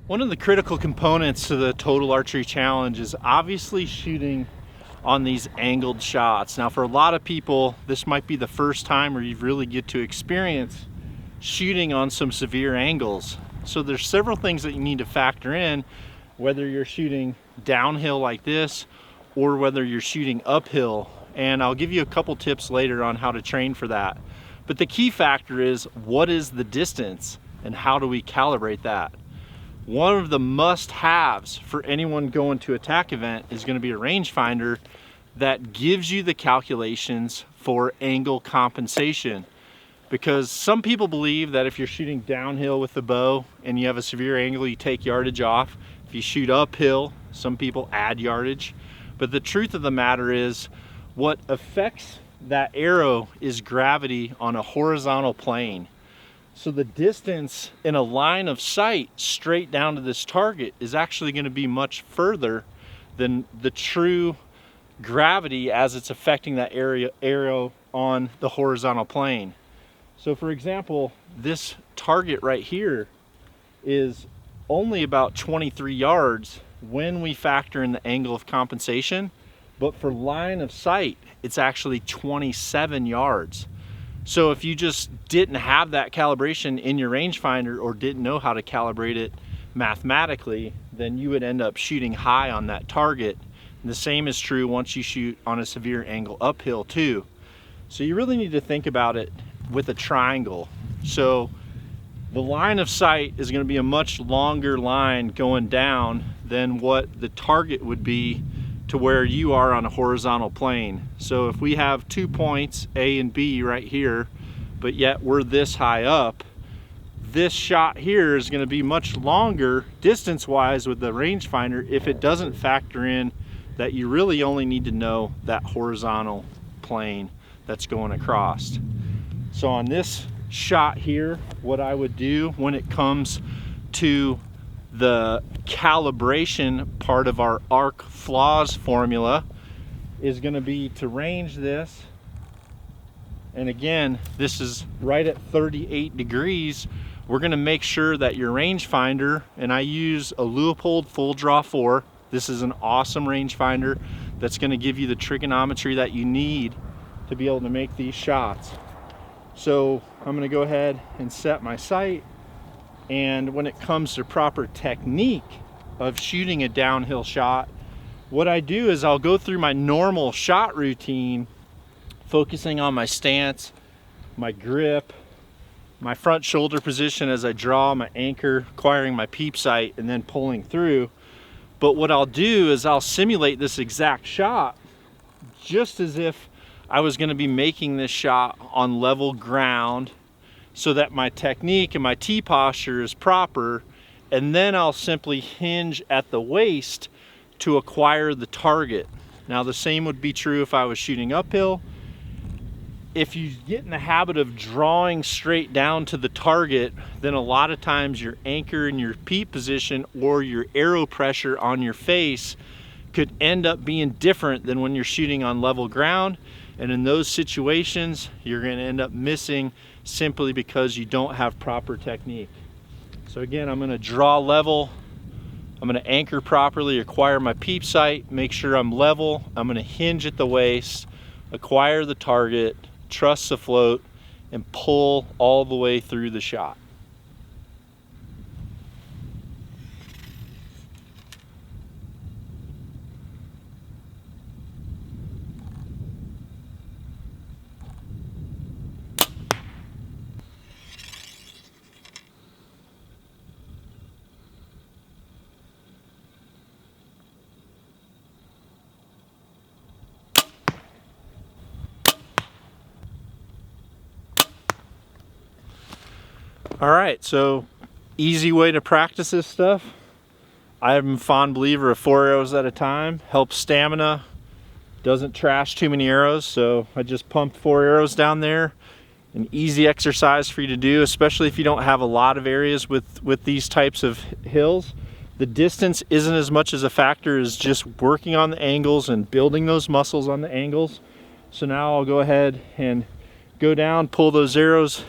One of the critical components to the Total Archery Challenge is obviously shooting on these angled shots. Now, for a lot of people, this might be the first time where you really get to experience shooting on some severe angles. So there's several things that you need to factor in, whether you're shooting downhill like this or whether you're shooting uphill. And I'll give you a couple tips later on how to train for that. But the key factor is, what is the distance and how do we calibrate that? One of the must-haves for anyone going to a TAC event is going to be a rangefinder that gives you the calculations for angle compensation. Because some people believe that if you're shooting downhill with the bow and you have a severe angle, you take yardage off. If you shoot uphill, some people add yardage. But the truth of the matter is, what affects that arrow is gravity on a horizontal plane. So the distance in a line of sight straight down to this target is actually going to be much further than the true gravity as it's affecting that arrow on the horizontal plane. So for example, this target right here is only about 23 yards when we factor in the angle of compensation, but for line of sight, it's actually 27 yards. So if you just didn't have that calibration in your rangefinder or didn't know how to calibrate it mathematically, then you would end up shooting high on that target. And the same is true once you shoot on a severe angle uphill too. So you really need to think about it with a triangle. So the line of sight is going to be a much longer line going down than what the target would be to where you are on a horizontal plane. So if we have 2 points, A and B right here, but yet we're this high up, this shot here is going to be much longer distance-wise with the rangefinder if it doesn't factor in that you really only need to know that horizontal plane that's going across. So on this shot here, what I would do when it comes to the calibration part of our arc flaws formula is going to be to range this, and again, this is right at 38 degrees. We're going to make sure that your rangefinder, and I use a Leupold Full Draw 4. This is an awesome rangefinder that's going to give you the trigonometry that you need to be able to make these shots. So I'm going to go ahead and set my sight. And when it comes to proper technique of shooting a downhill shot, what I do is I'll go through my normal shot routine, focusing on my stance, my grip, my front shoulder position as I draw, my anchor, acquiring my peep sight, and then pulling through. But what I'll do is I'll simulate this exact shot just as if I was going to be making this shot on level ground, so that my technique and my T posture is proper, and then I'll simply hinge at the waist to acquire the target. Now the same would be true if I was shooting uphill. If you get in the habit of drawing straight down to the target, then a lot of times your anchor and your peep position or your arrow pressure on your face could end up being different than when you're shooting on level ground. And in those situations, you're going to end up missing simply because you don't have proper technique. So again, I'm going to draw level, I'm going to anchor properly, acquire my peep sight, make sure I'm level, I'm going to hinge at the waist, acquire the target, trust the float, and pull all the way through the shot. All right, so easy way to practice this stuff. I'm a fond believer of 4 arrows at a time. Helps stamina, doesn't trash too many arrows. So I just pumped 4 arrows down there. An easy exercise for you to do, especially if you don't have a lot of areas with these types of hills. The distance isn't as much as a factor as just working on the angles and building those muscles on the angles. So now I'll go ahead and go down, pull those arrows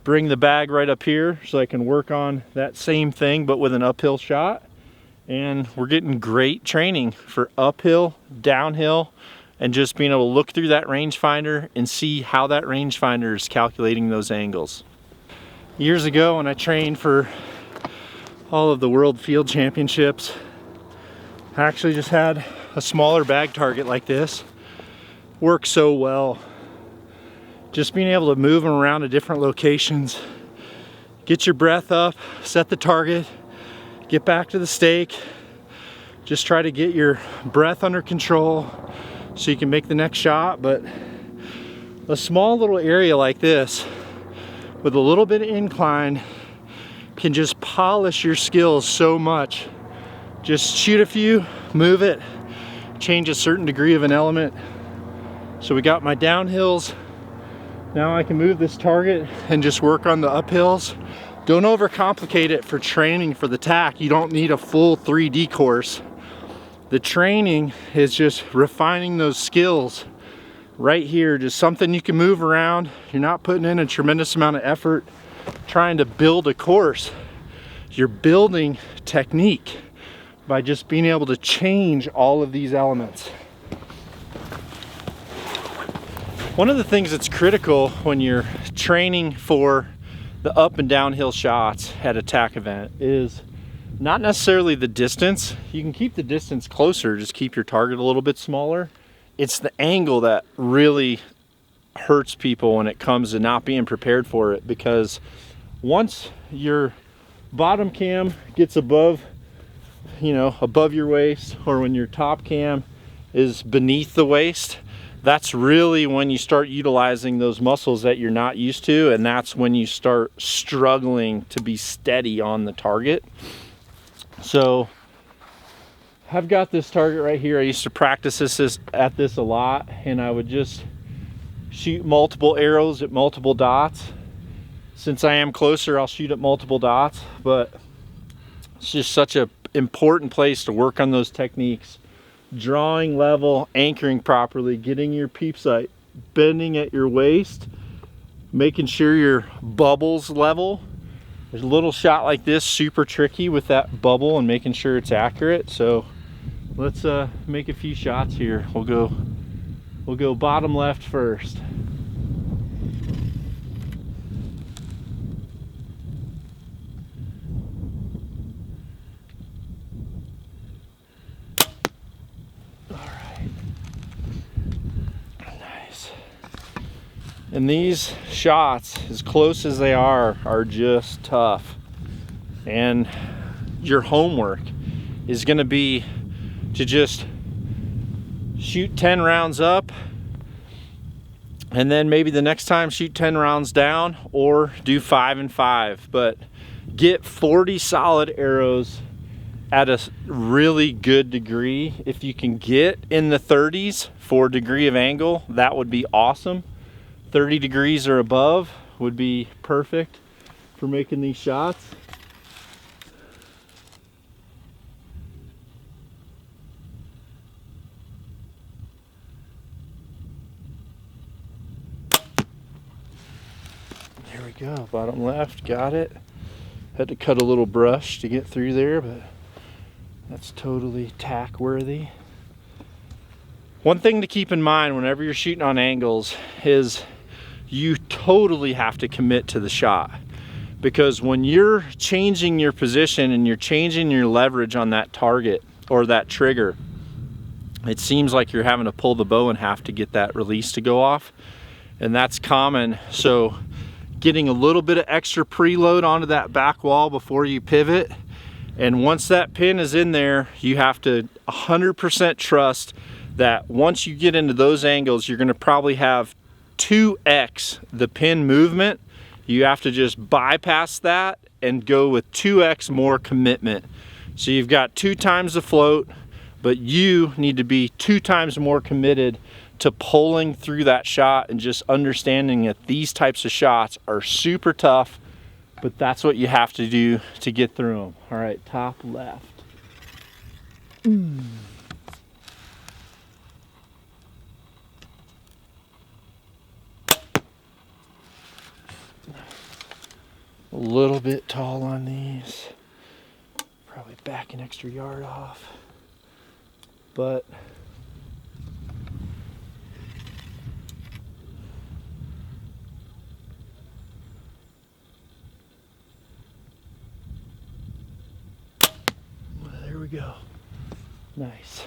bring the bag right up here so I can work on that same thing but with an uphill shot. And we're getting great training for uphill, downhill, and just being able to look through that rangefinder and see how that rangefinder is calculating those angles. Years ago when I trained for all of the World Field Championships, I actually just had a smaller bag target like this. Works so well. Just being able to move them around to different locations, get your breath up, set the target, get back to the stake, just try to get your breath under control so you can make the next shot. But a small little area like this with a little bit of incline can just polish your skills so much. Just shoot a few, move it, change a certain degree of an element. So we got my downhills. Now I can move this target and just work on the uphills. Don't overcomplicate it for training for the TAC. You don't need a full 3D course. The training is just refining those skills right here. Just something you can move around. You're not putting in a tremendous amount of effort trying to build a course. You're building technique by just being able to change all of these elements. One of the things that's critical when you're training for the up and downhill shots at a TAC event is not necessarily the distance. You can keep the distance closer, just keep your target a little bit smaller. It's the angle that really hurts people when it comes to not being prepared for it, because once your bottom cam gets above, above your waist, or when your top cam is beneath the waist, that's really when you start utilizing those muscles that you're not used to, and that's when you start struggling to be steady on the target. So I've got this target right here. I used to practice at this a lot, and I would just shoot multiple arrows at multiple dots. Since I am closer, I'll shoot at multiple dots, but it's just such an important place to work on those techniques. Drawing level, anchoring properly, getting your peep sight bending at your waist, making sure your bubble's level. There's a little shot like this, super tricky with that bubble and making sure it's accurate. So let's make a few shots here. We'll go bottom left first. And these shots, as close as they are just tough. And your homework is gonna be to just shoot 10 rounds up, and then maybe the next time shoot 10 rounds down, or do 5 and 5. But get 40 solid arrows at a really good degree. If you can get in the 30s for degree of angle, that would be awesome. 30 degrees or above would be perfect for making these shots. There we go, bottom left, got it. Had to cut a little brush to get through there, but that's totally TAC worthy. One thing to keep in mind whenever you're shooting on angles is you totally have to commit to the shot, because when you're changing your position and you're changing your leverage on that target or that trigger, it seems like you're having to pull the bow in half to get that release to go off, and that's common. So getting a little bit of extra preload onto that back wall before you pivot, and once that pin is in there, you have to 100% trust that once you get into those angles, you're going to probably have 2x the pin movement. You have to just bypass that and go with 2x more commitment. So you've got 2 times the float, but you need to be 2 times more committed to pulling through that shot and just understanding that these types of shots are super tough, but that's what you have to do to get through them. All right, top left. A little bit tall on these. Probably back an extra yard off. But there we go. Nice.